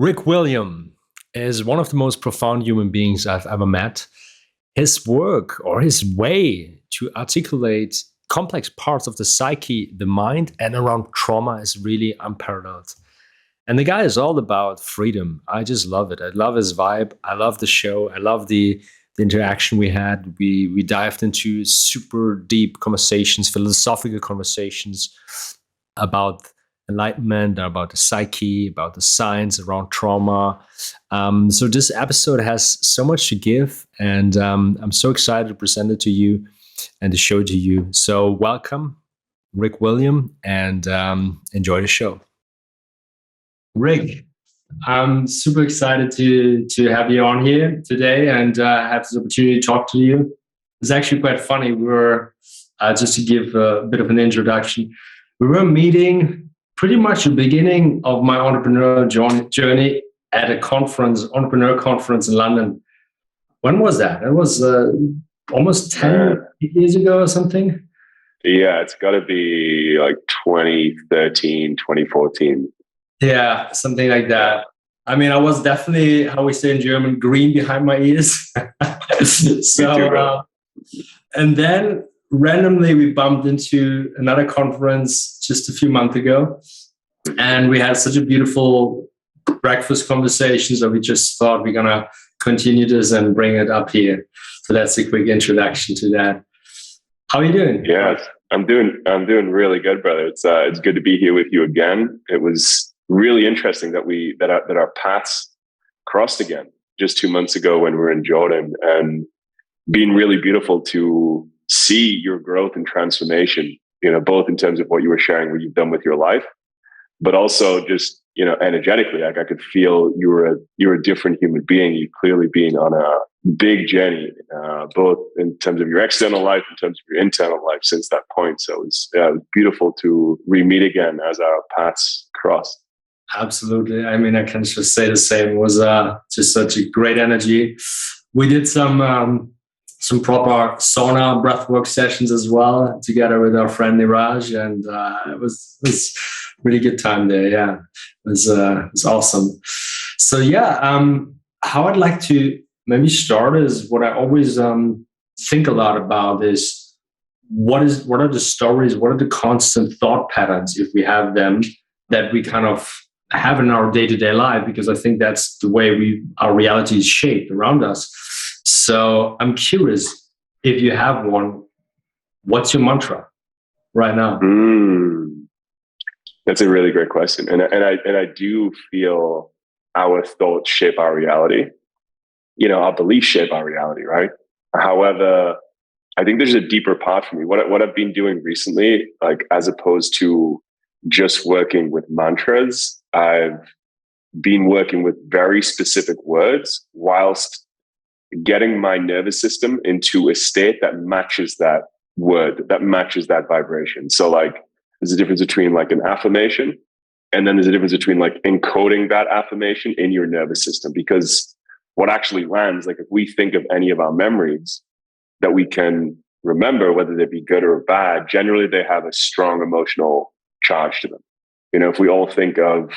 Rick William is one of the most profound human beings I've ever met. His work or his way to articulate complex parts of the psyche, the mind, and around trauma is really unparalleled. And the guy is all about freedom. I just love it. I love his vibe. I love the show. I love the interaction we had. We dived into super deep conversations, philosophical conversations about enlightenment, about the psyche, about the science around trauma. So this episode has so much to give, and I'm so excited to present it to you and to show it to you. So welcome, Rick William, and enjoy the show. Rick, I'm super excited to have you on here today and have this opportunity to talk to you. It's actually quite funny. We were, just to give a bit of an introduction, we were meeting pretty much the beginning of my entrepreneurial journey at a conference, entrepreneur conference in London. When was that? It was almost 10 years ago or something. Yeah, it's got to be like 2013, 2014. Yeah, something like that. I mean, I was definitely, how we say in German, green behind my ears. And then randomly we bumped into another conference just a few months ago. And we had such a beautiful breakfast conversation. So we just thought we're going to continue this and bring it up here. So that's a quick introduction to that. How are you doing? Yes, I'm doing really good, brother. It's good to be here with you again. It was really interesting that our paths crossed again just 2 months ago when we were in Jordan, and been really beautiful to see your growth and transformation, both in terms of what you were sharing, what you've done with your life, but also just, energetically, like I could feel you're a different human being. You clearly being on a big journey, both in terms of your external life, in terms of your internal life since that point. So it was beautiful to re-meet again as our paths crossed. Absolutely. I mean, I can just say the same. It was just such a great energy. We did some proper sauna breathwork sessions as well, together with our friend Niraj, and it was really good time there. Yeah, it was awesome. So yeah, how I'd like to maybe start is what I always think a lot about is what are the stories, what are the constant thought patterns, if we have them, that we kind of have in our day-to-day life, because I think that's the way our reality is shaped around us. So I'm curious, if you have one, what's your mantra right now? That's a really great question, and I do feel our thoughts shape our reality. Our beliefs shape our reality, right? However, I think there's a deeper part for me. What I've been doing recently, like as opposed to just working with mantras, I've been working with very specific words whilst getting my nervous system into a state that matches that word, that matches that vibration. So like there's a difference between like an affirmation, and then there's a difference between like encoding that affirmation in your nervous system, because what actually lands, like if we think of any of our memories that we can remember, whether they be good or bad, generally they have a strong emotional charge to them. If we all think of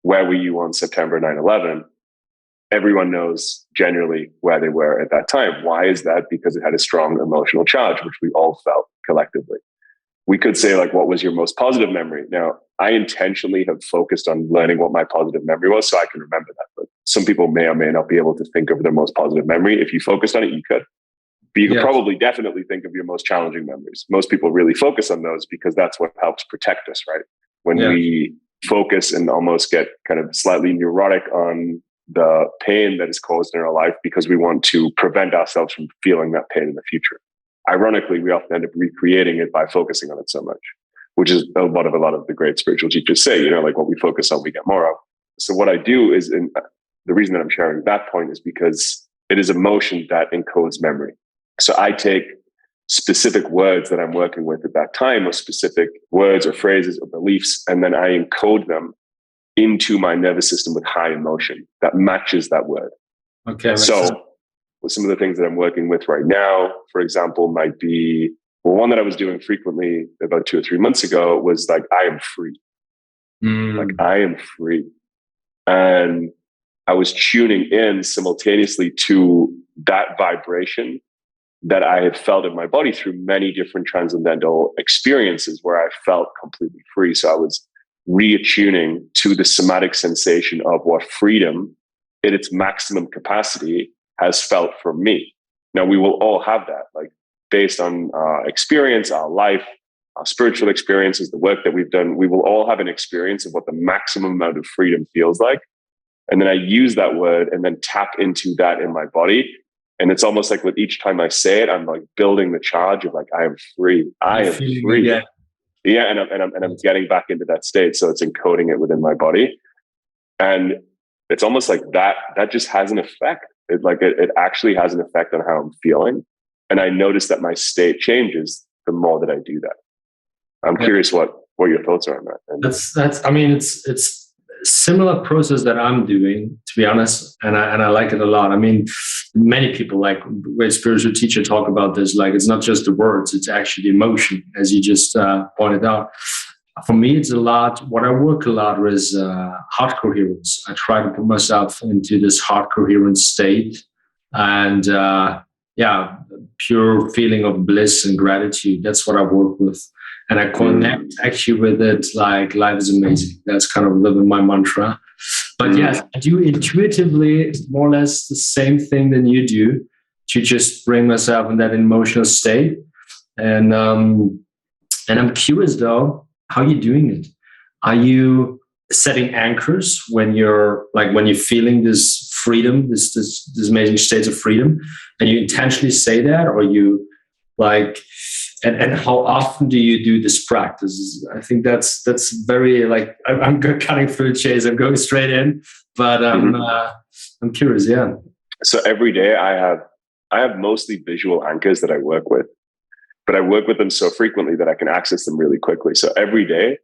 where were you on September 9/11, everyone knows generally where they were at that time. Why is that? Because it had a strong emotional charge, which we all felt collectively. We could say like, what was your most positive memory? Now, I intentionally have focused on learning what my positive memory was so I can remember that. But some people may or may not be able to think of their most positive memory. If you focused on it, you could. But you could probably definitely think of your most challenging memories. Most people really focus on those because that's what helps protect us, right? When we focus and almost get kind of slightly neurotic on the pain that is caused in our life because we want to prevent ourselves from feeling that pain in the future. Ironically, we often end up recreating it by focusing on it so much, which is a lot of the great spiritual teachers say, like what we focus on, we get more of. So what I do is, the reason that I'm sharing that point is because it is emotion that encodes memory. So I take specific words that I'm working with at that time, or specific words or phrases or beliefs, and then I encode them into my nervous system with high emotion that matches that word. Okay. So some of the things that I'm working with right now, for example, might be, one that I was doing frequently about 2 or 3 months ago was like, I am free. Like I am free. And I was tuning in simultaneously to that vibration that I had felt in my body through many different transcendental experiences where I felt completely free. So I was reattuning to the somatic sensation of what freedom in its maximum capacity has felt for me. Now, we will all have that, like based on experience, our life, our spiritual experiences, the work that we've done. We will all have an experience of what the maximum amount of freedom feels like. And then I use that word and then tap into that in my body. And it's almost like with each time I say it, I'm like building the charge of like, I am free. I am free. Yeah. And I'm getting back into that state. So it's encoding it within my body. And it's almost like that just has an effect. It actually has an effect on how I'm feeling. And I notice that my state changes the more that I do that. I'm curious what your thoughts are on that. And I mean, it's similar process that I'm doing, to be honest, and I like it a lot. I mean, many people, like when spiritual teacher talk about this, like it's not just the words, it's actually the emotion, as you just pointed out. For me, it's a lot. What I work a lot with is heart coherence. I try to put myself into this heart coherent state, and pure feeling of bliss and gratitude. That's what I work with. And I connect actually with it like life is amazing. That's kind of living my mantra. But yes, I do intuitively more or less the same thing than you do to just bring myself in that emotional state. And I'm curious though, how are you doing it? Are you setting anchors when you're feeling this freedom, this amazing states of freedom, and you intentionally say that, or you like? And how often do you do this practice? I think that's very like I'm cutting through the chase. I'm going straight in, but I'm curious. Yeah. So every day I have mostly visual anchors that I work with, but I work with them so frequently that I can access them really quickly. So every day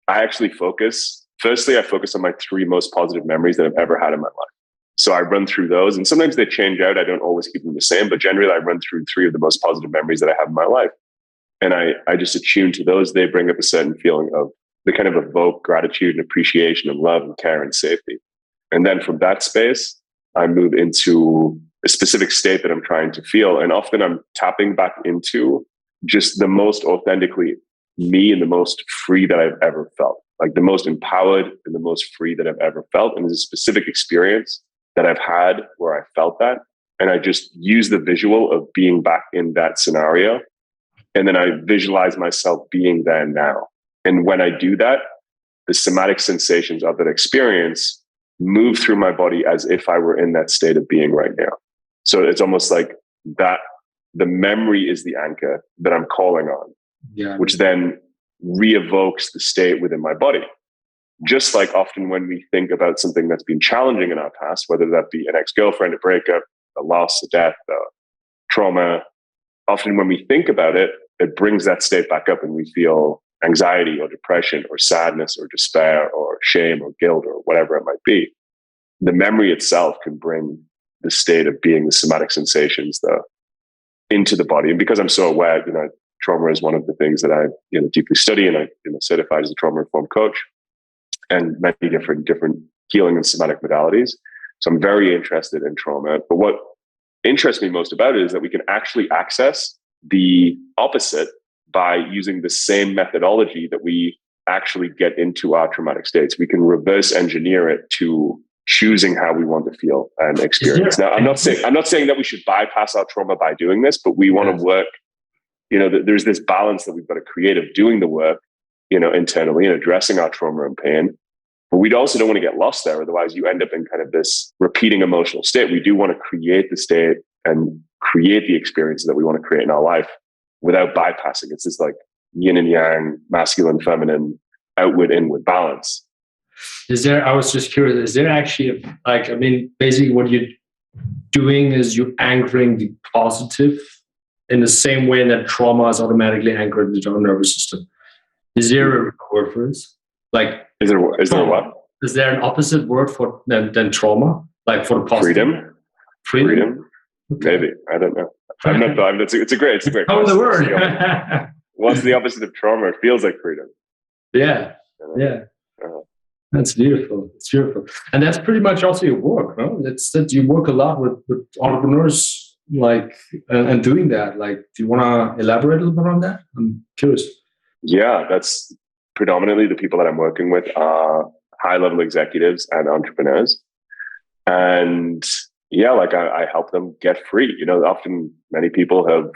I actually focus. Firstly, I focus on my 3 most positive memories that I've ever had in my life. So I run through those, and sometimes they change out. I don't always keep them the same, but generally I run through 3 of the most positive memories that I have in my life. And I just attune to those. They bring up a certain feeling of, they kind of evoke gratitude and appreciation and love and care and safety. And then from that space, I move into a specific state that I'm trying to feel. And often I'm tapping back into just the most authentically me and the most free that I've ever felt, like the most empowered and the most free that I've ever felt. And there's a specific experience that I've had where I felt that. And I just use the visual of being back in that scenario. And then I visualize myself being there now. And when I do that, the somatic sensations of that experience move through my body as if I were in that state of being right now. So it's almost like that the memory is the anchor that I'm calling on, which then re-evokes the state within my body. Just like often when we think about something that's been challenging in our past, whether that be an ex-girlfriend, a breakup, a loss, a death, a trauma, often when we think about it, it brings that state back up and we feel anxiety or depression or sadness or despair or shame or guilt or whatever it might be. The memory itself can bring the state of being, the somatic sensations, into the body. And because I'm so aware, trauma is one of the things that I deeply study, and I certified as a trauma informed coach, and many different healing and somatic modalities. So I'm very interested in trauma. But what interests me most about it is that we can actually access the opposite by using the same methodology that we actually get into our traumatic states. We can reverse engineer it to choosing how we want to feel and experience. Now, I'm not saying that we should bypass our trauma by doing this, but we want to work, there's this balance that we've got to create of doing the work, internally and addressing our trauma and pain. But we also don't want to get lost there. Otherwise, you end up in kind of this repeating emotional state. We do want to create the state and create the experiences that we want to create in our life without bypassing. It's this like yin and yang, masculine, feminine, outward, inward balance. I was just curious, is there actually, basically what you're doing is you're anchoring the positive in the same way that trauma is automatically anchored in the nervous system. Is there a word for this? Like, is there what? Is there an opposite word for than trauma? Like for the positive? Freedom? Okay. Maybe. I don't know. I've not thought. It's a great Oh, the word. What's the opposite of trauma? It feels like freedom. Yeah. Yeah. That's beautiful. It's beautiful. And that's pretty much also your work, no? That's that you work a lot with entrepreneurs, like, and doing that. Like, do you want to elaborate a little bit on that? I'm curious. Yeah, that's predominantly the people that I'm working with are high level executives and entrepreneurs. And yeah, like I help them get free. Often many people have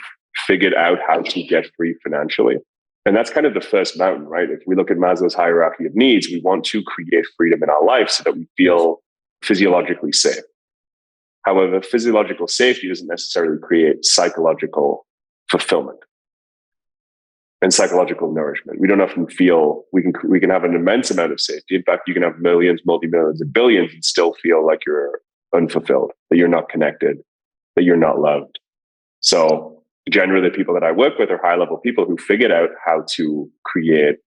figured out how to get free financially. And that's kind of the first mountain, right? If we look at Maslow's hierarchy of needs, we want to create freedom in our life so that we feel physiologically safe. However, physiological safety doesn't necessarily create psychological fulfillment and psychological nourishment. We don't often feel we can have an immense amount of safety. In fact, you can have millions, multi-millions, and billions and still feel like you're unfulfilled, that you're not connected, that you're not loved. So generally, the people that I work with are high-level people who figured out how to create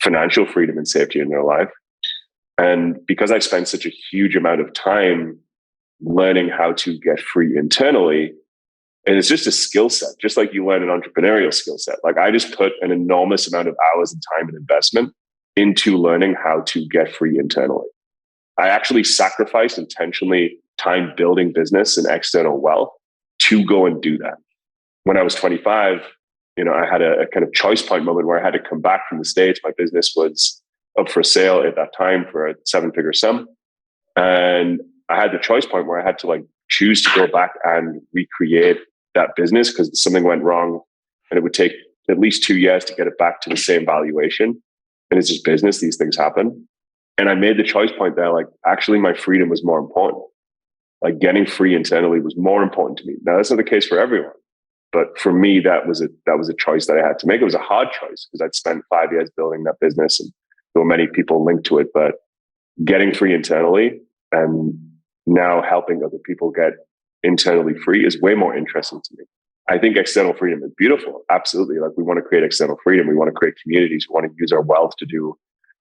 financial freedom and safety in their life. And because I spend such a huge amount of time learning how to get free internally, and it's just a skill set, just like you learn an entrepreneurial skill set. Like I just put an enormous amount of hours and time and investment into learning how to get free internally. I actually sacrificed intentionally time building business and external wealth to go and do that. When I was 25, I had a kind of choice point moment where I had to come back from the States. My business was up for sale at that time for a 7-figure sum. And I had the choice point where I had to choose to go back and recreate that business because something went wrong and it would take at least 2 years to get it back to the same valuation. And it's just business. These things happen. And I made the choice point that actually my freedom was more important. Like getting free internally was more important to me. Now that's not the case for everyone. But for me, that was a choice that I had to make. It was a hard choice because I'd spent 5 years building that business and there were many people linked to it. But getting free internally and now helping other people get internally free is way more interesting to me. I think external freedom is beautiful. Absolutely. Like we want to create external freedom. We want to create communities. We want to use our wealth to do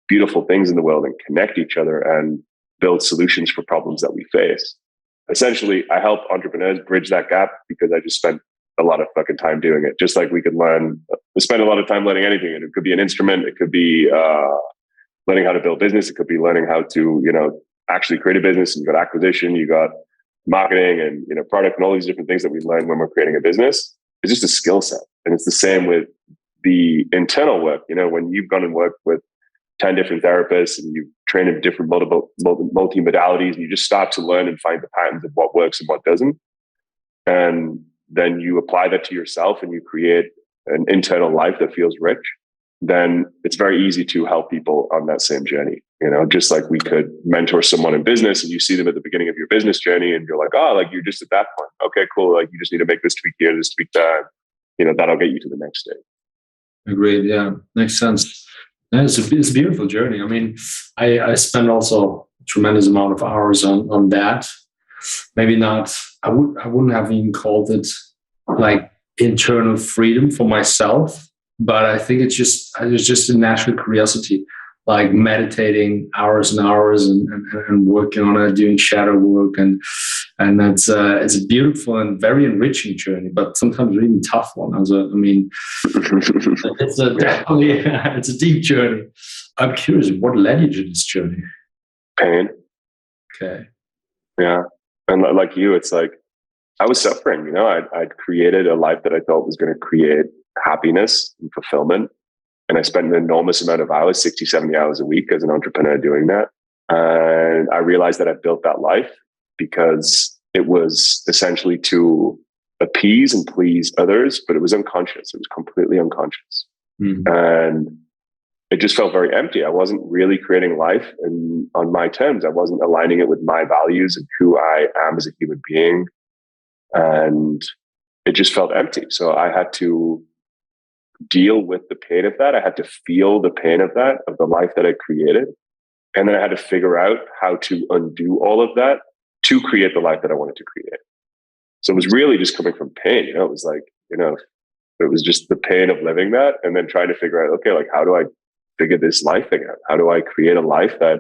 beautiful things in the world and connect each other and build solutions for problems that we face. Essentially, I help entrepreneurs bridge that gap because I just spent a lot of fucking time doing it. Just like we spend a lot of time learning anything. And it could be an instrument. It could be learning how to build business. It could be learning how to, actually create a business. And you got acquisition, you got marketing and, product and all these different things that we learn when we're creating a business. It's just a skill set. And it's the same with the internal work. When you've gone and worked with 10 different therapists and you train in different multi-modalities and you just start to learn and find the patterns of what works and what doesn't. And then you apply that to yourself and you create an internal life that feels rich, then it's very easy to help people on that same journey. Just like we could mentor someone in business and you see them at the beginning of your business journey and you're like, oh, you're just at that point. Okay, cool. You just need to make this tweak here, this tweak there. That'll get you to the next stage. Agreed. Yeah, makes sense. Yeah, it's a beautiful journey. I mean, I spend also a tremendous amount of hours on that. Maybe not. I wouldn't have even called it internal freedom for myself, but I think it's just a natural curiosity, like meditating hours and hours and working on it, doing shadow work, and it's a beautiful and very enriching journey, but sometimes really tough one. It's definitely it's a deep journey. I'm curious, what led you to this journey? Pain. Okay. Yeah. And like you, it's like I was suffering, I'd created a life that I thought was going to create happiness and fulfillment. And I spent an enormous amount of hours, 60, 70 hours a week as an entrepreneur doing that. And I realized that I built that life because it was essentially to appease and please others, but it was unconscious. It was completely unconscious. Mm-hmm. And it just felt very empty. I wasn't really creating life on my terms. I wasn't aligning it with my values and who I am as a human being. And it just felt empty. So I had to deal with the pain of that. I had to feel the pain of that, of the life that I created. And then I had to figure out how to undo all of that to create the life that I wanted to create. So it was really just coming from pain. It was it was just the pain of living that and then trying to figure out, okay, how do I figure this life thing out? How do I create a life that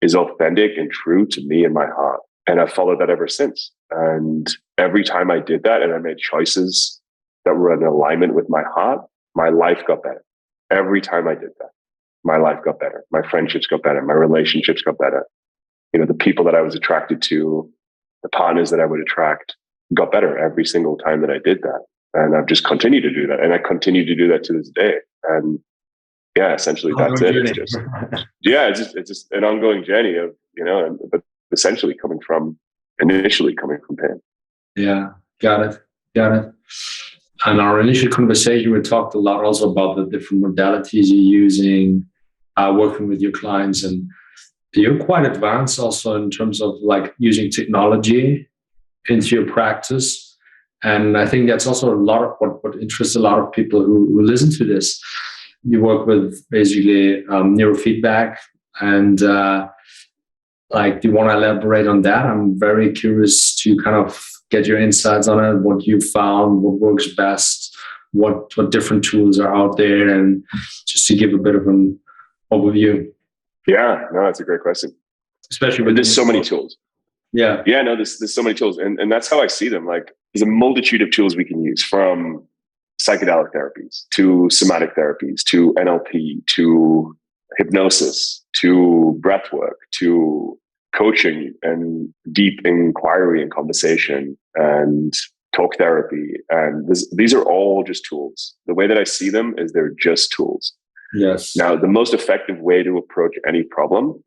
is authentic and true to me and my heart? And I've followed that ever since. And every time I did that and I made choices that were in alignment with my heart, my life got better. Every time I did that. my life got better. My friendships got better. My relationships got better. The people that I was attracted to, the partners that I would attract got better every single time that I did that. And I've just continued to do that. And I continue to do that to this day. And yeah, essentially that's it. It's just, it's just an ongoing journey of, but essentially initially coming from pain. Yeah, got it. And our initial conversation, we talked a lot also about the different modalities you're using, working with your clients, and you're quite advanced also in terms of like using technology into your practice. And I think that's also a lot of what interests a lot of people who listen to this. You work with basically neurofeedback, and do you want to elaborate on that? I'm very curious to kind of get your insights on it, what you found, what works best, what different tools are out there, and just to give a bit of an overview. Yeah, no, that's a great question. Especially with there's so many tools. Yeah. Yeah, no, there's so many tools. And that's how I see them. Like, there's a multitude of tools we can use, from psychedelic therapies to somatic therapies to NLP to hypnosis to breath work to coaching and deep inquiry and conversation and talk therapy. And these are all just tools. The way that I see them is they're just tools. Yes. Now, the most effective way to approach any problem,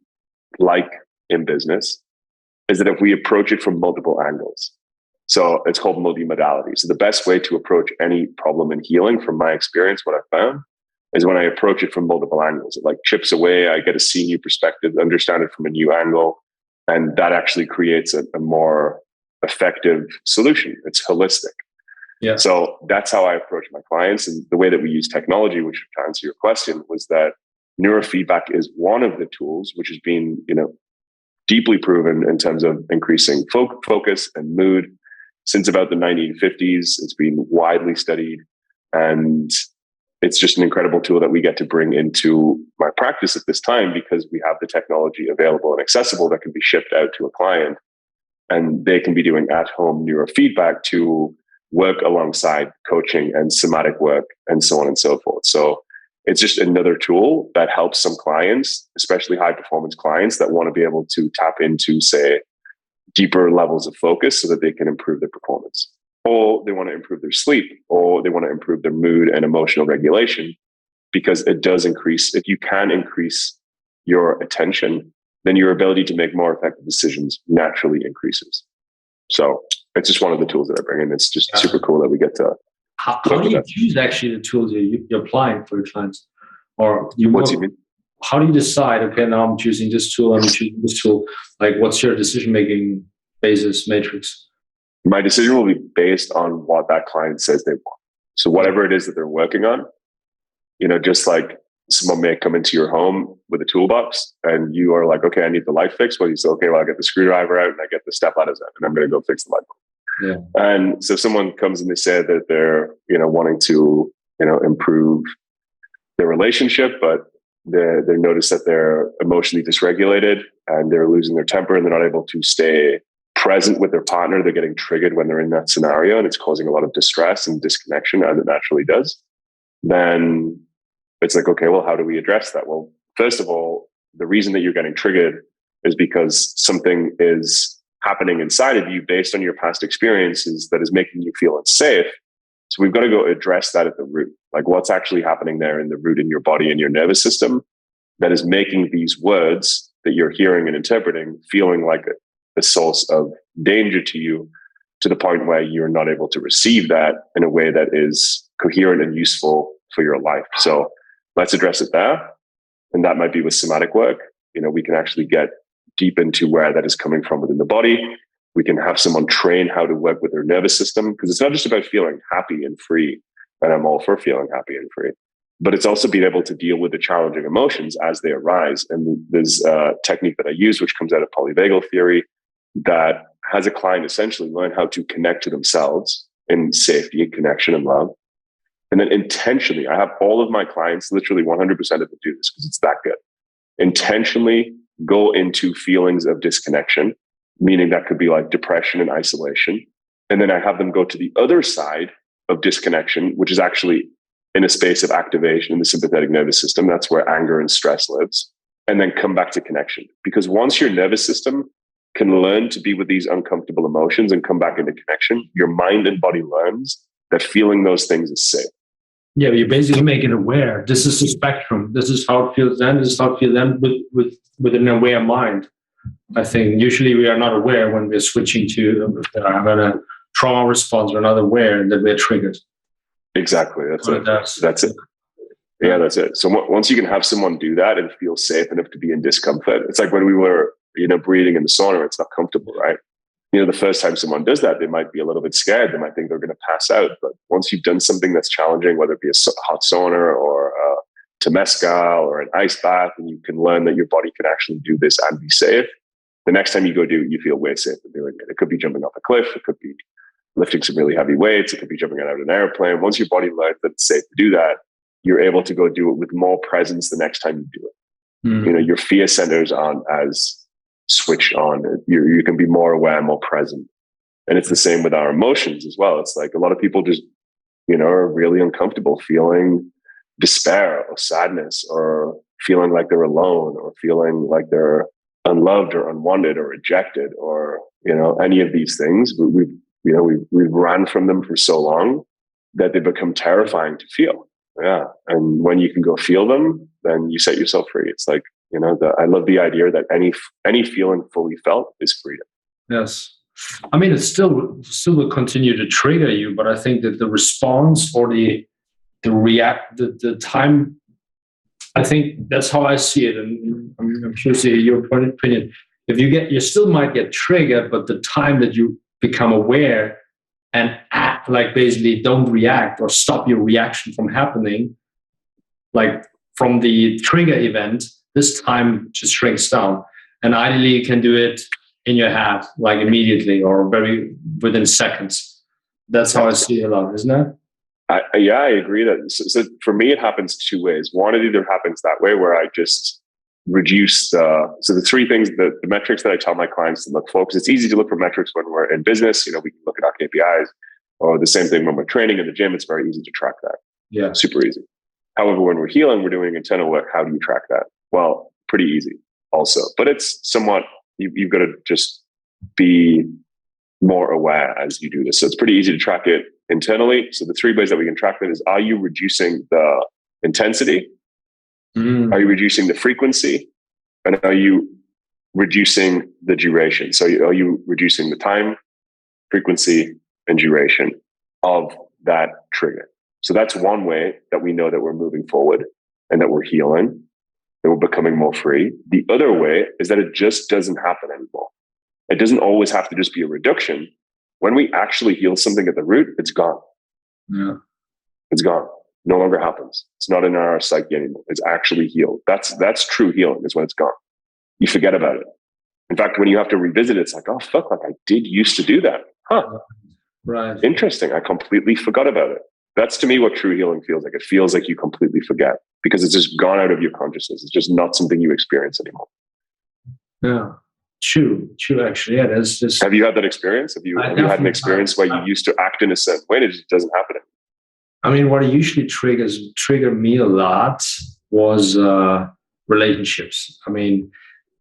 like in business, is that if we approach it from multiple angles. So it's called multimodality. So the best way to approach any problem in healing, from my experience, what I've found, is when I approach it from multiple angles. It like chips away. I get to see new perspective, understand it from a new angle. And that actually creates a more effective solution. It's holistic. Yeah. So that's how I approach my clients. And the way that we use technology, which, to answer your question, was that neurofeedback is one of the tools which has been, deeply proven in terms of increasing focus and mood since about the 1950s. It's been widely studied, and it's just an incredible tool that we get to bring into my practice at this time, because we have the technology available and accessible that can be shipped out to a client, and they can be doing at-home neurofeedback to work alongside coaching and somatic work and so on and so forth. So it's just another tool that helps some clients, especially high performance clients, that want to be able to tap into, say, deeper levels of focus so that they can improve their performance, or they want to improve their sleep, or they want to improve their mood and emotional regulation, because it does increase. If you can increase your attention, then your ability to make more effective decisions naturally increases. So it's just one of the tools that I bring in. It's just super cool that we get to. How do you choose actually the tools you're applying for your clients? Or what do you mean? How do you decide, okay, now I'm choosing this tool, I'm choosing this tool? Like, what's your decision-making basis matrix? My decision will be based on what that client says they want. So whatever it is that they're working on, just like someone may come into your home with a toolbox and you are like, okay, I need the light fixed. Well, you say, okay, well, I get the screwdriver out and I get the step ladders out and I'm going to go fix the light bulb. Yeah. And so if someone comes and they say that they're, wanting to, improve their relationship, but they notice that they're emotionally dysregulated and they're losing their temper and they're not able to stay present with their partner. They're getting triggered when they're in that scenario and it's causing a lot of distress and disconnection, as it naturally does. Then it's like, okay, well, how do we address that? Well, first of all, the reason that you're getting triggered is because something is happening inside of you based on your past experiences that is making you feel unsafe. So we've got to go address that at the root. Like, what's actually happening there in the root in your body and your nervous system that is making these words that you're hearing and interpreting feeling like a source of danger to you, to the point where you're not able to receive that in a way that is coherent and useful for your life. So let's address it there. And that might be with somatic work. We can actually get deep into where that is coming from within the body. We can have someone train how to work with their nervous system, because it's not just about feeling happy and free. And I'm all for feeling happy and free, but it's also being able to deal with the challenging emotions as they arise. And there's a technique that I use, which comes out of polyvagal theory, that has a client essentially learn how to connect to themselves in safety and connection and love. And then intentionally, I have all of my clients, literally 100% of them do this because it's that good. Intentionally go into feelings of disconnection, meaning that could be like depression and isolation. And then I have them go to the other side of disconnection, which is actually in a space of activation in the sympathetic nervous system. That's where anger and stress lives. And then come back to connection. Because once your nervous system can learn to be with these uncomfortable emotions and come back into connection, your mind and body learns that feeling those things is safe. Yeah, you basically make it aware. This is the spectrum. This is how it feels then. This is how it feels then with an aware mind. I think usually we are not aware when we're switching to having a trauma response. We're not aware that we're triggered. Exactly. That's it. Yeah, that's it. So once you can have someone do that and feel safe enough to be in discomfort, it's like when we were, breathing in the sauna, it's not comfortable, right? The first time someone does that, they might be a little bit scared. They might think they're going to pass out. But once you've done something that's challenging, whether it be a hot sauna or a temescal or an ice bath, and you can learn that your body can actually do this and be safe, the next time you go do it, you feel way safer doing it. It could be jumping off a cliff. It could be lifting some really heavy weights. It could be jumping out of an airplane. Once your body learns that it's safe to do that, you're able to go do it with more presence the next time you do it. Mm. Your fear centers on as switched on. You can be more aware, more present. And it's the same with our emotions as well. It's like a lot of people just, are really uncomfortable feeling despair or sadness or feeling like they're alone or feeling like they're unloved or unwanted or rejected or, any of these things. We've run from them for so long that they become terrifying to feel. Yeah. And when you can go feel them, then you set yourself free. It's like, I love the idea that any feeling fully felt is freedom. Yes. I mean, it still will continue to trigger you, but I think that the response or the time, I think that's how I see it. And I'm curious to hear your opinion. If you still might get triggered, but the time that you become aware and act, like basically don't react or stop your reaction from happening, like from the trigger event, this time just shrinks down. And ideally you can do it in your head, like immediately or very within seconds. That's how I see it a lot, isn't it? I agree that. So for me, it happens two ways. One, it either happens that way where I just reduce the three things, the metrics that I tell my clients to look for, because it's easy to look for metrics when we're in business. We can look at our KPIs, or the same thing when we're training in the gym. It's very easy to track that. Yeah. Super easy. However, when we're healing, we're doing internal work. How do you track that? Well, pretty easy also, but it's somewhat, you've got to just be more aware as you do this. So it's pretty easy to track it internally. So the three ways that we can track that is, are you reducing the intensity? Are you reducing the frequency? And are you reducing the duration? So are you reducing the time, frequency, and duration of that trigger? So that's one way that we know that we're moving forward and that we're healing and we're becoming more free. The other way is that it just doesn't happen anymore. It doesn't always have to just be a reduction. When we actually heal something at the root, it's gone. Yeah. It's gone. No longer happens. It's not in our psyche anymore. It's actually healed. That's true healing, is when it's gone. You forget about it. In fact, when you have to revisit it, it's like, oh, fuck, like I did used to do that. Huh. Right. Interesting. I completely forgot about it. That's to me what true healing feels like. It feels like you completely forget because it's just gone out of your consciousness. It's just not something you experience anymore. Yeah. True, actually. Yeah, there's just. Have you had that experience? Have you had an experience where you used to act in a certain way and it just doesn't happen anymore? I mean, what usually triggered me a lot was relationships. I mean,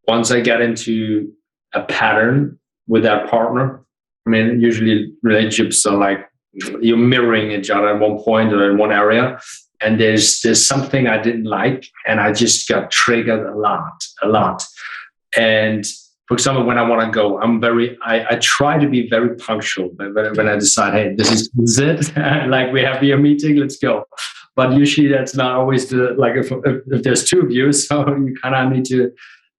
once I get into a pattern with that partner, I mean, usually relationships are like you're mirroring each other at one point or in one area. And there's something I didn't like, and I just got triggered a lot. And for example, when I want to go, I try to be very punctual when I decide, hey, this is it. Like we have your meeting, let's go. But usually that's not always like if there's two of you, so you kind of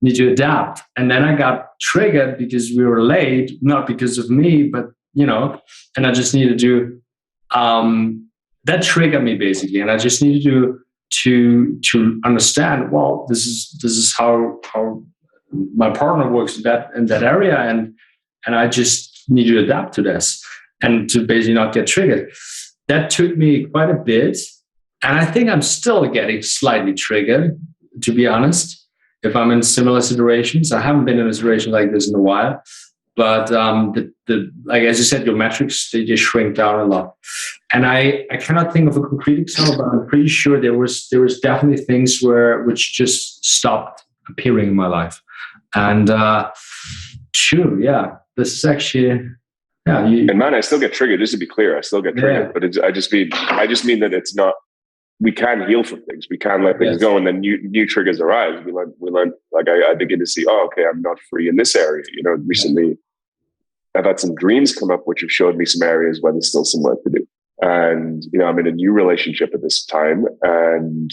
need to adapt. And then I got triggered because we were late, not because of me, but and I just needed to that triggered me basically, and I just needed to understand. Well, this is how my partner works in that area, and I just need to adapt to this and to basically not get triggered. That took me quite a bit, and I think I'm still getting slightly triggered, to be honest. If I'm in similar situations, I haven't been in a situation like this in a while, but like as you said, your metrics they just shrink down a lot. And I cannot think of a concrete example, but I'm pretty sure there was definitely things which just stopped appearing in my life. And sure, yeah, this is actually, yeah. And man, I still get triggered. Just to be clear, I still get triggered, but I just mean that it's not. We can heal from things. We can let things go, and then new triggers arise. We learn. Like I begin to see, oh, okay, I'm not free in this area. Recently, I've had some dreams come up which have showed me some areas where there's still some work to do. And I'm in a new relationship at this time, and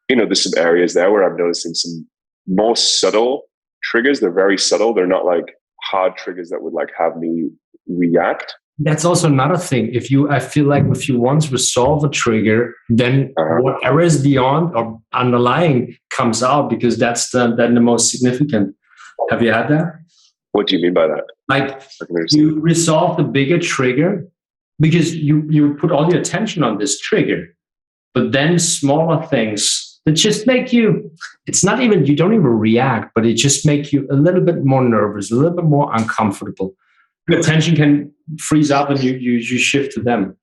there's some areas there where I'm noticing some more subtle triggers. They're very subtle. They're not like hard triggers that would like have me react. That's also another thing. I feel like if you once resolve a trigger, then whatever is beyond or underlying comes out, because that's the most significant. Have you had that? What do you mean by that? Like you resolve the bigger trigger because you put all your attention on this trigger, but then smaller things that just make you, it's not even, you don't even react, but it just make you a little bit more nervous, a little bit more uncomfortable. The attention can freeze up and you shift to them.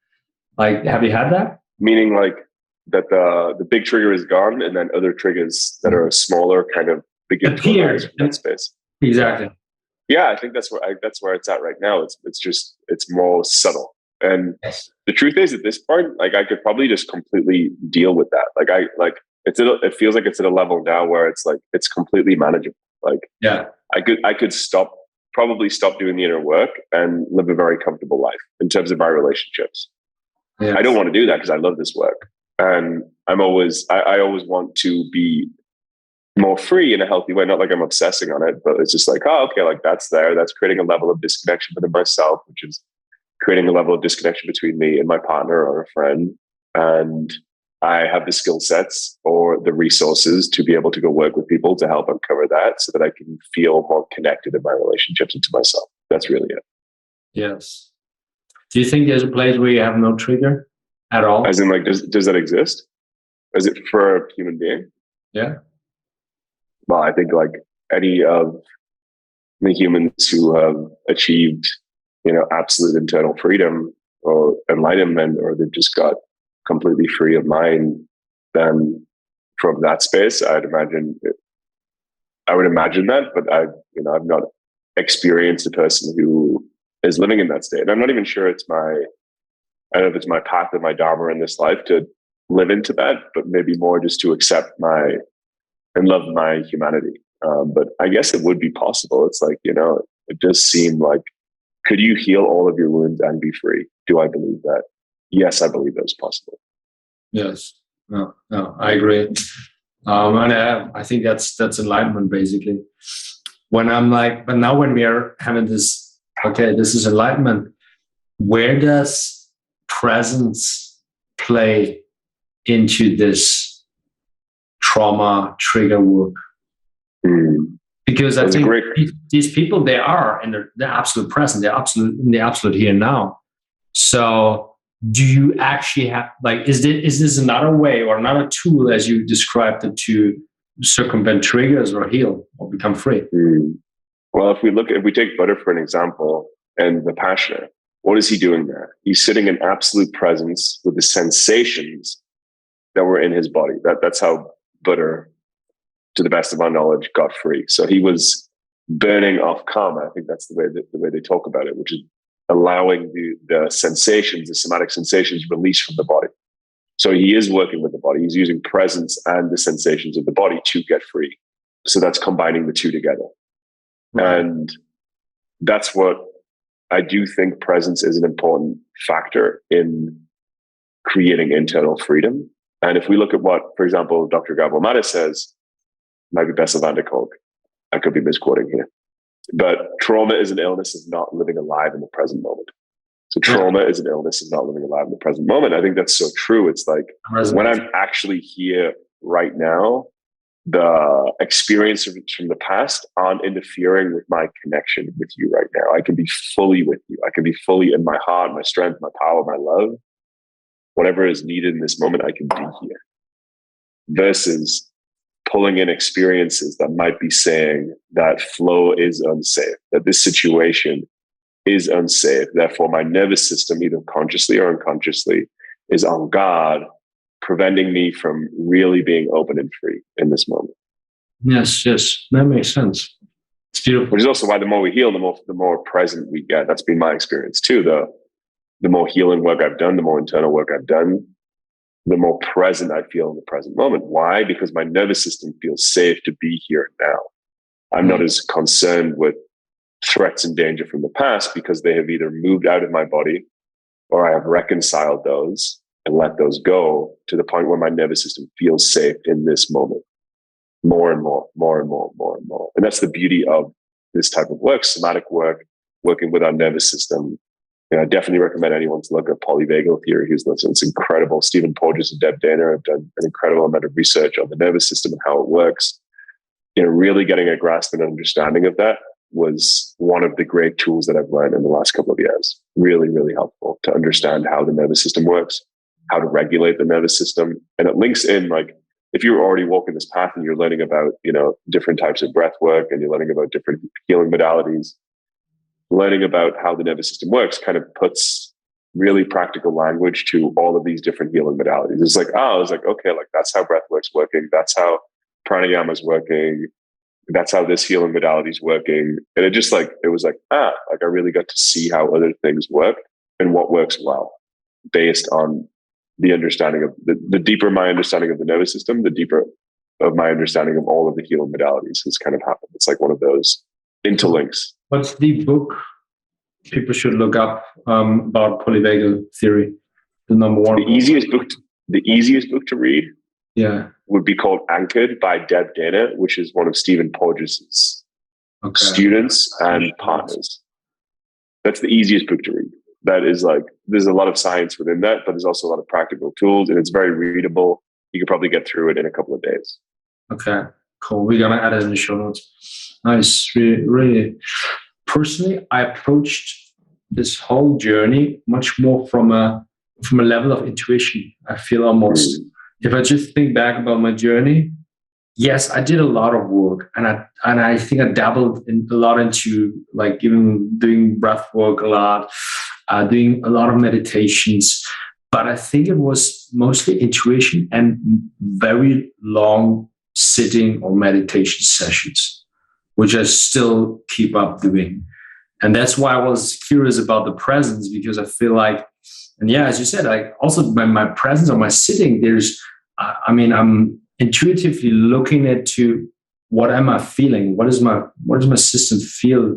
Like, have you had that? Meaning like that the big trigger is gone and then other triggers that are smaller kind of begin to arise in that space. Exactly. Yeah, I think that's where it's at right now. It's more subtle. And the truth is, at this point, like I could probably just completely deal with that. It feels like it's at a level now where it's like it's completely manageable. Like, yeah, I could probably stop doing the inner work and live a very comfortable life in terms of my relationships. Yes. I don't want to do that because I love this work, and I always want to be more free in a healthy way. Not like I'm obsessing on it, but it's just like, oh, okay, like that's creating a level of disconnection within myself, which is creating a level of disconnection between me and my partner or a friend. And I have the skill sets or the resources to be able to go work with people to help uncover that so that I can feel more connected in my relationships and to myself. That's really it. Yes. Do you think there's a place where you have no trigger at all? As in, like, does that exist? Is it for a human being? Yeah. Well, I think like any of the humans who have achieved, absolute internal freedom or enlightenment, or they've just got completely free of mind, then from that space, I would imagine that, but I've not experienced a person who is living in that state. And I'm not even sure I don't know if it's my path and my dharma in this life to live into that, but maybe more just to accept and love my humanity. But I guess it would be possible. It's like, it does seem like, could you heal all of your wounds and be free? Do I believe that? Yes, I believe that's possible. Yes. No, I agree. And I think that's enlightenment, basically. When I'm like, but now when we are having this, okay, this is enlightenment, where does presence play into this trauma trigger work? Because I think these people, they are in the absolute present, they're in the absolute here and now. So do you actually have, like, is this another way or another tool, as you described it, to circumvent triggers or heal or become free? Well, if we take Buddha for an example and Vipassana, what is he doing there? He's sitting in absolute presence with the sensations that were in his body. That's how Buddha, to the best of our knowledge, got free. So he was burning off karma. I think that's the way they talk about it, which is allowing the sensations, the somatic sensations, released from the body. So he is working with the body. He's using presence and the sensations of the body to get free. So that's combining the two together. Right. And that's what I do think presence is an important factor in creating internal freedom. And if we look at what, for example, Dr. Gabor Mate says, might be Bessel van der Kolk, I could be misquoting here, but trauma is an illness of not living alive in the present moment. So trauma is an illness of not living alive in the present moment. I think that's so true. It's like when I'm actually here right now, the experiences from the past aren't interfering with my connection with you right now. I can be fully with you. I can be fully in my heart, my strength, my power, my love. Whatever is needed in this moment, I can be here. Versus pulling in experiences that might be saying that flow is unsafe, that this situation is unsafe. Therefore, my nervous system, either consciously or unconsciously, is on guard, preventing me from really being open and free in this moment. Yes, that makes sense. It's beautiful. Which is also why the more we heal, the more present we get. That's been my experience too. The more healing work I've done, the more internal work I've done, the more present I feel in the present moment. Why? Because my nervous system feels safe to be here and now. I'm not as concerned with threats and danger from the past because they have either moved out of my body or I have reconciled those and let those go to the point where my nervous system feels safe in this moment. More and more. And that's the beauty of this type of work, somatic work, working with our nervous system. I definitely recommend anyone to look at polyvagal theory who's listening. It's incredible. Stephen Porges and Deb Dana have done an incredible amount of research on the nervous system and how it works. Really getting a grasp and understanding of that was one of the great tools that I've learned in the last couple of years. Really, really helpful to understand how the nervous system works, how to regulate the nervous system. And it links in, like, if you're already walking this path and you're learning about, different types of breath work and you're learning about different healing modalities, learning about how the nervous system works kind of puts really practical language to all of these different healing modalities. It's like, okay, like that's how breath work's working. That's how pranayama is working. That's how this healing modality is working. And it was like I really got to see how other things work and what works well based on the understanding of the deeper my understanding of the nervous system, the deeper of my understanding of all of the healing modalities has kind of happened. It's like one of those interlinks. What's the book people should look up about polyvagal theory? The number one. The easiest book to read would be called Anchored by Deb Dana, which is one of Stephen Porges' students and partners. That's the easiest book to read. That is like, there's a lot of science within that, but there's also a lot of practical tools and it's very readable. You could probably get through it in a couple of days. Okay, cool. We're going to add it in the show notes. Nice. Really, really. Personally, I approached this whole journey much more from a level of intuition. I feel almost, if I just think back about my journey, yes, I did a lot of work, and I think I dabbled a lot into, like, even doing breath work a lot, doing a lot of meditations. But I think it was mostly intuition and very long sitting or meditation sessions, which I still keep up doing. And that's why I was curious about the presence, because I feel like, and yeah, as you said, like also by my presence or my sitting, I'm intuitively looking into what am I feeling? What does my system feel?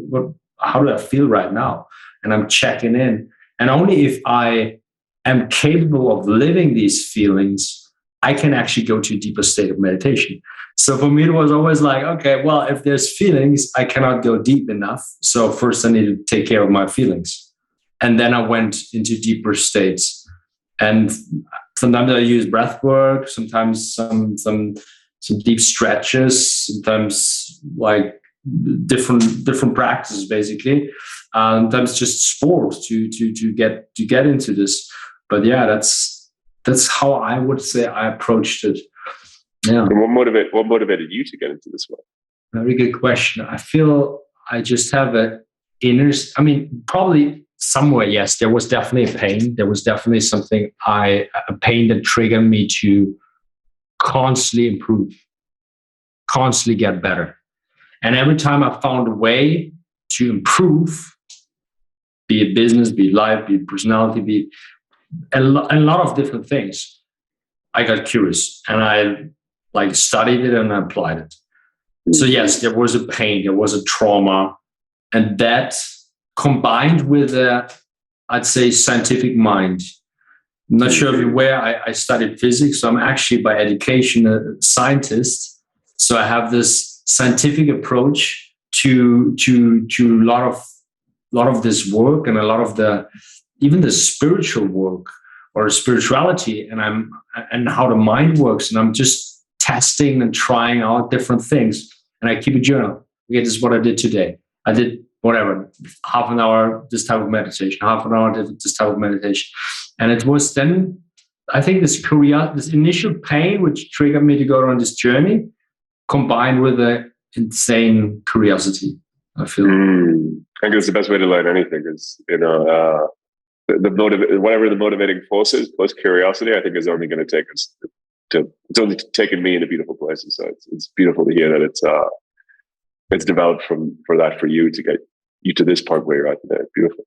How do I feel right now? And I'm checking in. And only if I am capable of living these feelings, I can actually go to a deeper state of meditation. So for me, it was always like, okay, well, if there's feelings, I cannot go deep enough. So first I need to take care of my feelings. And then I went into deeper states. And sometimes I use breath work, sometimes some deep stretches, sometimes like different practices, basically. Sometimes just sport to get into this. But yeah, that's how I would say I approached it. Yeah. And what motivated you to get into this work? Very good question. I feel I just have probably somewhere, yes, there was definitely a pain. There was definitely a pain that triggered me to constantly improve, constantly get better. And every time I found a way to improve, be it business, be it life, be it personality, be it a lot of different things, I got curious and I studied it and I applied it. So yes, there was a pain, there was a trauma, and that combined with I'd say scientific mind. I'm not sure if you're aware, I studied physics, so I'm actually by education a scientist. So I have this scientific approach to a lot of this work and a lot of even the spiritual work or spirituality and how the mind works. And I'm just testing and trying out different things. And I keep a journal. Okay, this is what I did today. I did whatever, half an hour, this type of meditation, half an hour, this type of meditation. And it was then, I think this initial pain, which triggered me to go on this journey, combined with an insane curiosity, I feel. I think it's the best way to learn anything is, whatever the motivating force is, plus curiosity, I think is only going to take us it's only taken me into beautiful places. So it's beautiful to hear that it's developed for you to get you to this point where you're at today. Beautiful.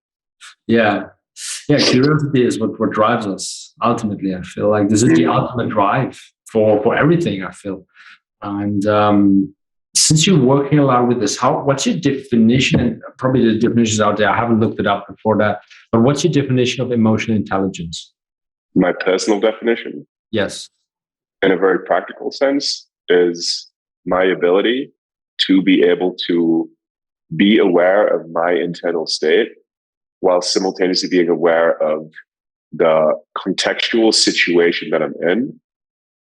Yeah. Curiosity is what drives us ultimately. I feel like this is the ultimate drive for everything, I feel. And since you're working a lot with this, what's your definition? And probably the definitions out there, I haven't looked it up before that, but what's your definition of emotional intelligence? My personal definition? Yes. In a very practical sense, is my ability to be able to be aware of my internal state while simultaneously being aware of the contextual situation that I'm in,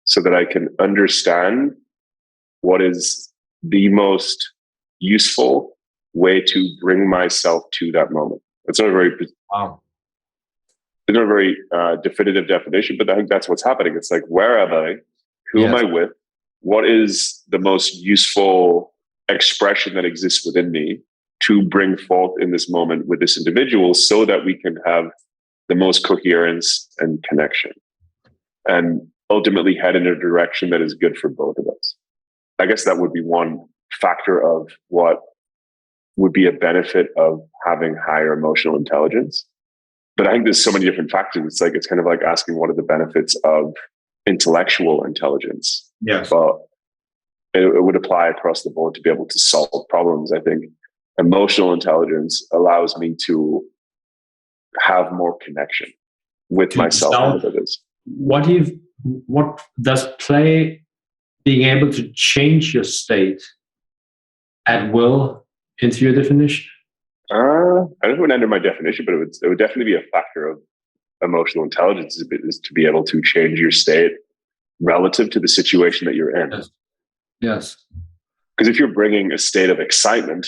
so that I can understand what is the most useful way to bring myself to that moment. It's not a very definitive definition, but I think that's what's happening. It's like, where am I? Who am I with? What is the most useful expression that exists within me to bring forth in this moment with this individual, so that we can have the most coherence and connection, and ultimately head in a direction that is good for both of us. I guess that would be one factor of what would be a benefit of having higher emotional intelligence. But I think there's so many different factors. It's kind of like asking, what are the benefits of intellectual intelligence? Yes. Well, it would apply across the board to be able to solve problems. I think emotional intelligence allows me to have more connection with myself and with others. What does being able to change your state at will into your definition? I don't know if it would enter my definition, but it would definitely be a factor of emotional intelligence, is to be able to change your state relative to the situation that you're in. Yes. Because if you're bringing a state of excitement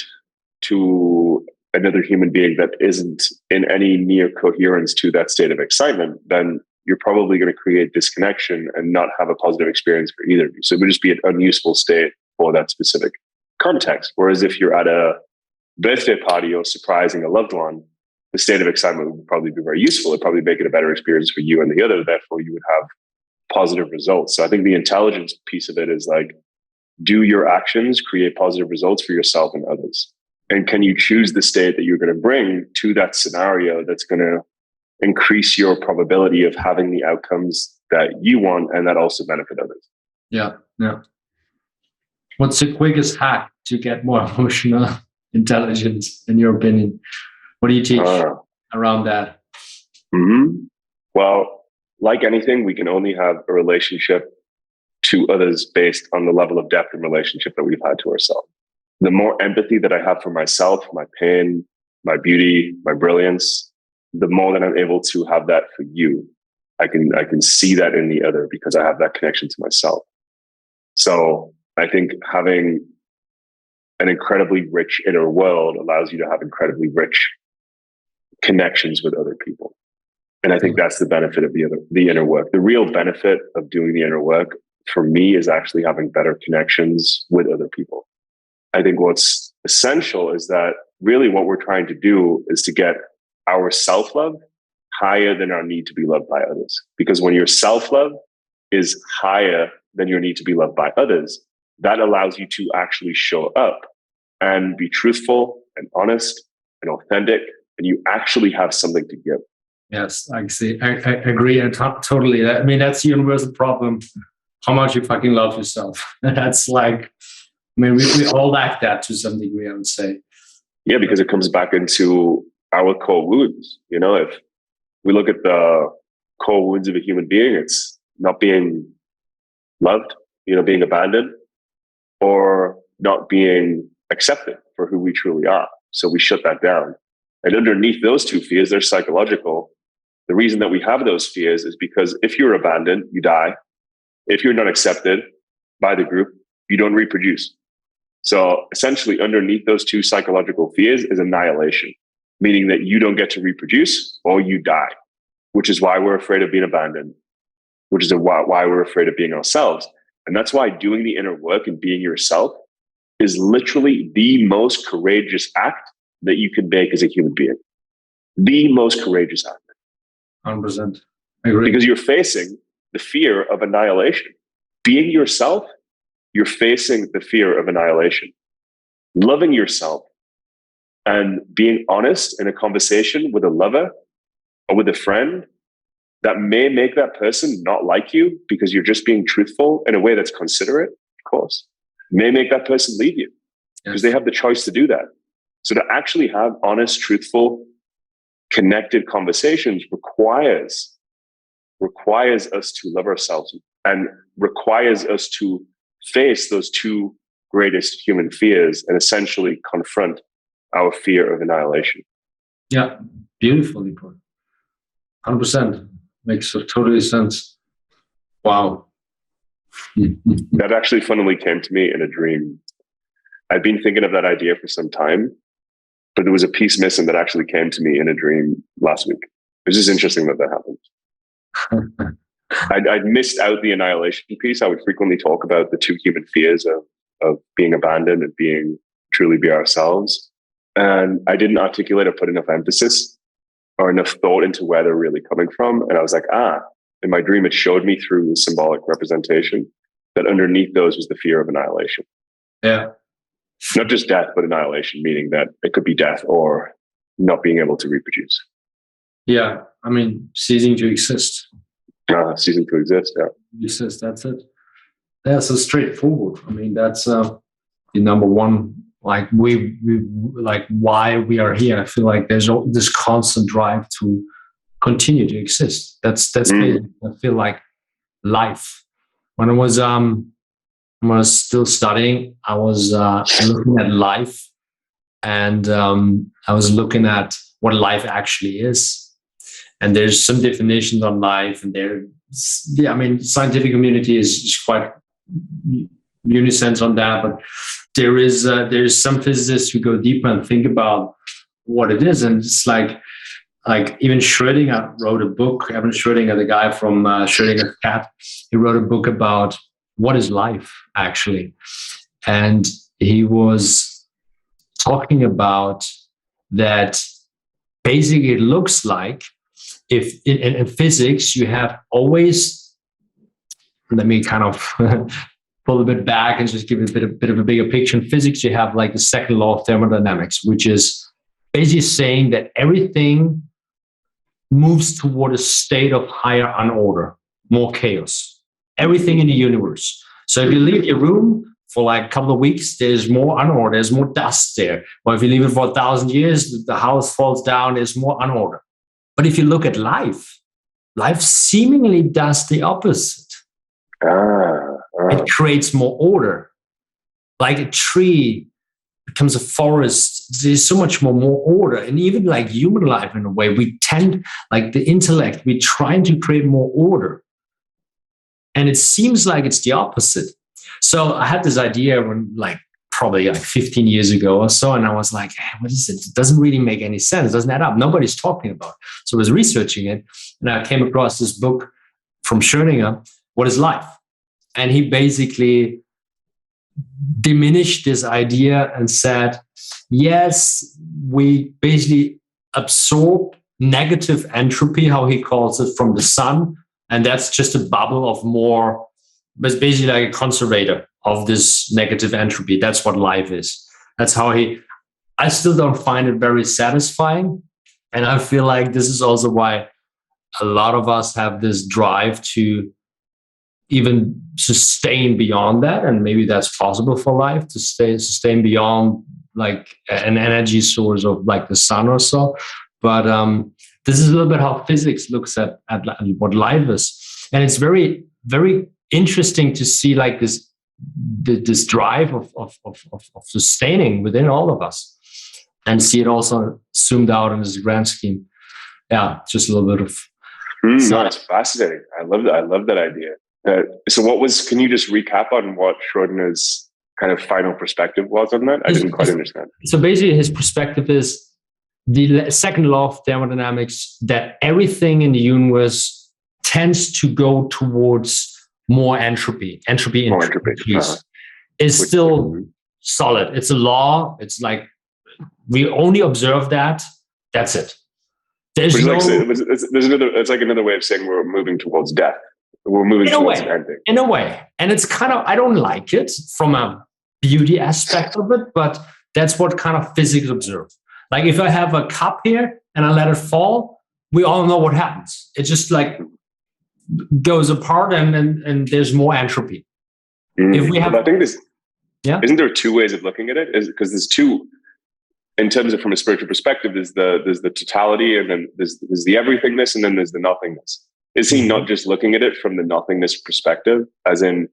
to another human being that isn't in any near coherence to that state of excitement, then you're probably going to create disconnection and not have a positive experience for either of you. So it would just be an unuseful state for that specific context. Whereas if you're at a birthday party or surprising a loved one, the state of excitement would probably be very useful. It'd probably make it a better experience for you and the other. Therefore, you would have positive results. So I think the intelligence piece of it is like, do your actions create positive results for yourself and others? And can you choose the state that you're going to bring to that scenario that's going to increase your probability of having the outcomes that you want and that also benefit others? Yeah. What's the quickest hack to get more emotional intelligence, in your opinion? What do you teach around that? Well, like anything, we can only have a relationship to others based on the level of depth and relationship that we've had to ourselves. The more empathy that I have for myself, my pain, my beauty, my brilliance, the more that I'm able to have that for you. I can see that in the other because I have that connection to myself. So I think having an incredibly rich inner world allows you to have incredibly rich connections with other people. And I think that's the benefit of the inner work. The real benefit of doing the inner work for me is actually having better connections with other people. I think what's essential is that really what we're trying to do is to get our self-love higher than our need to be loved by others. Because when your self-love is higher than your need to be loved by others, that allows you to actually show up and be truthful and honest and authentic, and you actually have something to give. Yes, I see. I agree. Totally. I mean, that's the universal problem. How much you fucking love yourself. That's like, I mean, we all lack that to some degree, I would say. Yeah, because it comes back into our core wounds. If we look at the core wounds of a human being, it's not being loved, being abandoned, or not being accepted for who we truly are. So we shut that down. And underneath those two fears, they're psychological. The reason that we have those fears is because if you're abandoned, you die. If you're not accepted by the group, you don't reproduce. So essentially, underneath those two psychological fears is annihilation, meaning that you don't get to reproduce or you die, which is why we're afraid of being abandoned, which is why we're afraid of being ourselves. And that's why doing the inner work and being yourself is literally the most courageous act that you can make as a human being. The most courageous act. 100%. I agree. Because you're facing the fear of annihilation. Being yourself, you're facing the fear of annihilation. Loving yourself and being honest in a conversation with a lover or with a friend that may make that person not like you because you're just being truthful in a way that's considerate, of course, may make that person leave you because they have the choice to do that. So to actually have honest, truthful, connected conversations requires us to love ourselves and requires us to face those two greatest human fears and essentially confront our fear of annihilation. Yeah, beautifully put. 100%. Makes totally sense. Wow. That actually funnily came to me in a dream. I've been thinking of that idea for some time, but there was a piece missing that actually came to me in a dream last week. It's just interesting that happened. I'd missed out the annihilation piece. I would frequently talk about the two human fears of being abandoned and being truly be ourselves. And I didn't articulate or put enough emphasis or enough thought into where they're really coming from. And I was like, in my dream, it showed me through symbolic representation that underneath those was the fear of annihilation. Yeah. Not just death, but annihilation, meaning that it could be death or not being able to reproduce. Yeah. I mean, ceasing to exist. Ceasing to exist, yeah. Exist, that's it. Yeah, so straightforward. I mean, that's the number one, like we like why we are here. I feel like there's this constant drive to continue to exist. That's I feel like life. When I was still studying, I was looking at life, and I was looking at what life actually is. And there's some definitions on life, and scientific community is quite unisense on that, but there's some physicists who go deeper and think about what it is, and it's like even Schrödinger wrote a book. Evan Schrödinger, the guy from Schrödinger's cat, he wrote a book about what is life actually, and he was talking about that. Basically, it looks like if in physics you have always, let me kind of pull a bit back and just give it a bit of a bigger picture. In physics, you have like the second law of thermodynamics, which is basically saying that everything moves toward a state of higher unorder, more chaos. Everything in the universe. So if you leave your room for like a couple of weeks, there's more unorder, there's more dust there. Or if you leave it for 1,000 years, the house falls down, there's more unorder. But if you look at life seemingly does the opposite. It creates more order. Like a tree becomes a forest, there's so much more order. And even like human life in a way, we tend, like the intellect, we're trying to create more order. And it seems like it's the opposite. So I had this idea when probably 15 years ago or so, and I was like, hey, what is it? It doesn't really make any sense. It doesn't add up. Nobody's talking about it. So I was researching it, and I came across this book from Schrödinger, What is Life? And he basically diminished this idea and said, yes, we basically absorb negative entropy, how he calls it, from the sun. And that's just a bubble of more, but it's basically like a conservator of this negative entropy. That's what life is. That's how I still don't find it very satisfying. And I feel like this is also why a lot of us have this drive to even sustain beyond that. And maybe that's possible for life, to sustain beyond like an energy source of like the sun or so. But this is a little bit how physics looks at what life is. And it's very, very interesting to see like this drive of sustaining within all of us, and see it also zoomed out in this grand scheme. Yeah, just a little bit of. No, it's fascinating. I love that. I love that idea. So can you just recap on what Schrödinger's kind of final perspective was on that? I didn't quite understand. So basically his perspective is the second law of thermodynamics, that everything in the universe tends to go towards more entropy. Is still solid. It's a law. It's like we only observe that. That's it. There's Which no, it's like another way of saying we're moving towards death. We're moving towards an ending. In a way. And it's kind of, I don't like it from a beauty aspect of it, but that's what kind of physics observe. Like if I have a cup here and I let it fall, we all know what happens. It just like goes apart and there's more entropy. If we have, I think isn't there two ways of looking at it? Because there's two, in terms of from a spiritual perspective, there's the totality, and then there's the everythingness, and then there's the nothingness. Is he not just looking at it from the nothingness perspective, as in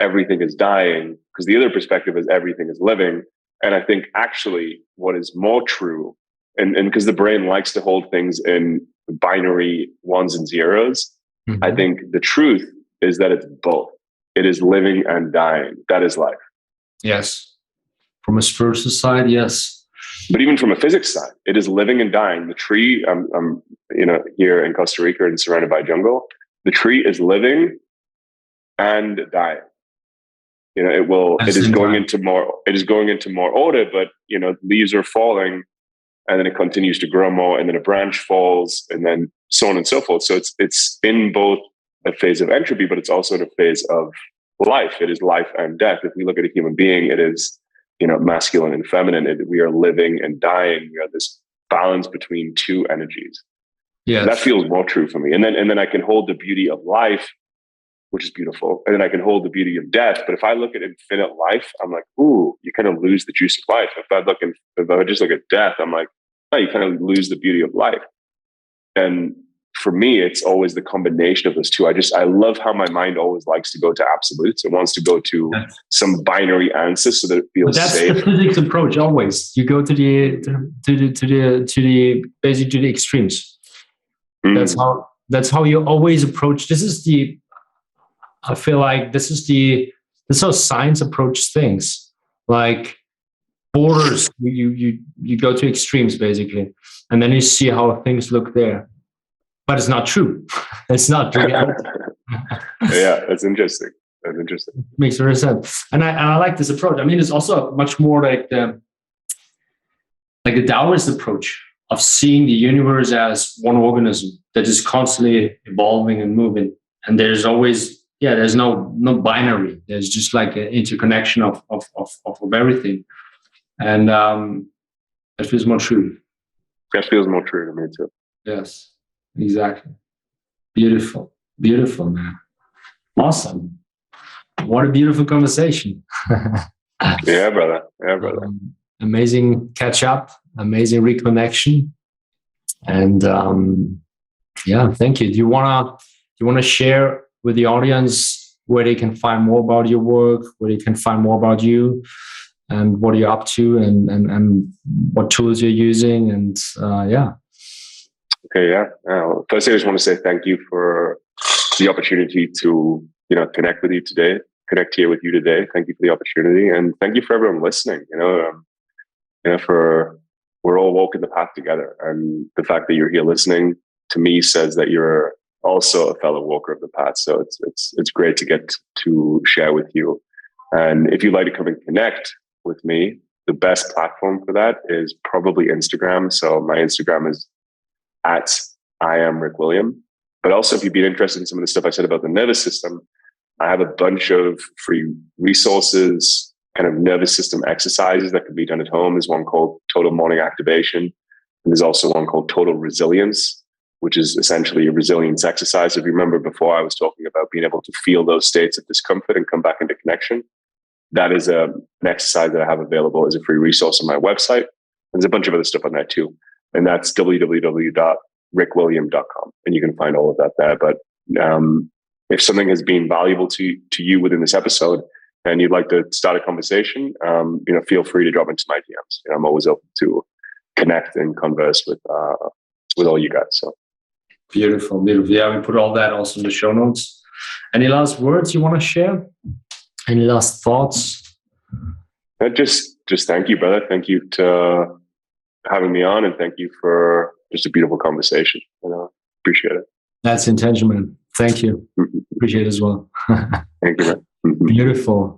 everything is dying? Because the other perspective is everything is living. And I think actually what is more true, and because the brain likes to hold things in binary ones and zeros, I think the truth is that it's both. It is living and dying. That is life. Yes. From a spiritual side, yes. But even from a physics side, it is living and dying. The tree, I'm here in Costa Rica and surrounded by jungle. The tree is living and dying. It is going into more order, but leaves are falling, and then it continues to grow more, and then a branch falls, and then so on and so forth. So it's in both a phase of entropy, but it's also in a phase of life. It is life and death. If we look at a human being, it is masculine and feminine. We are living and dying. We are this balance between two energies. Yeah, that feels more true for me. And then I can hold the beauty of life, which is beautiful, and then I can hold the beauty of death. But if I look at infinite life, I'm like, ooh, you kind of lose the juice of life. If I just look at death, I'm like, oh, you kind of lose the beauty of life. And for me, it's always the combination of those two. I love how my mind always likes to go to absolutes. It wants to go to some binary answer so that it feels safe. That's the physics approach. Always, you go to the basically to the extremes. That's how you always approach. I feel like this is how science approaches things. Like borders, you go to extremes basically, and then you see how things look there. But it's not true. It's not reality. Yeah, that's interesting. That's interesting. Makes very sense. And I like this approach. I mean, it's also much more like the Taoist approach of seeing the universe as one organism that is constantly evolving and moving. And there's always, there's no binary. There's just like an interconnection of everything. And that feels more true. That feels more true to me too. Yes. Exactly. Beautiful, man. Awesome. What a beautiful conversation. Yeah, brother. Amazing catch up, amazing reconnection. And thank you. Do you wanna share with the audience where they can find more about your work, where they can find more about you, and what you're up to, and what tools you're using, and Okay, yeah. First, I just want to say thank you for the opportunity to, connect with you today, connect here with you today. Thank you for the opportunity, and thank you for everyone listening. We're all walking the path together, and the fact that you're here listening to me says that you're also a fellow walker of the path. So it's great to get to share with you. And if you'd like to come and connect with me, the best platform for that is probably Instagram. So my Instagram is @IamRickWilliam. But also, if you'd be interested in some of the stuff I said about the nervous system, I have a bunch of free resources, kind of nervous system exercises that can be done at home. There's one called Total Morning Activation. And there's also one called Total Resilience, which is essentially a resilience exercise. If you remember before, I was talking about being able to feel those states of discomfort and come back into connection. That is an exercise that I have available as a free resource on my website. There's a bunch of other stuff on that too. And that's www.rickwilliam.com. And you can find all of that there. But if something has been valuable to you within this episode and you'd like to start a conversation, feel free to drop into my DMs. I'm always open to connect and converse with all you guys. So beautiful. Yeah, we put all that also in the show notes. Any last words you want to share? Any last thoughts? Just thank you, brother. Thank you to having me on, and thank you for just a beautiful conversation. Appreciate it. That's intention, man. Thank you. Appreciate it as well. Thank you, man. Beautiful.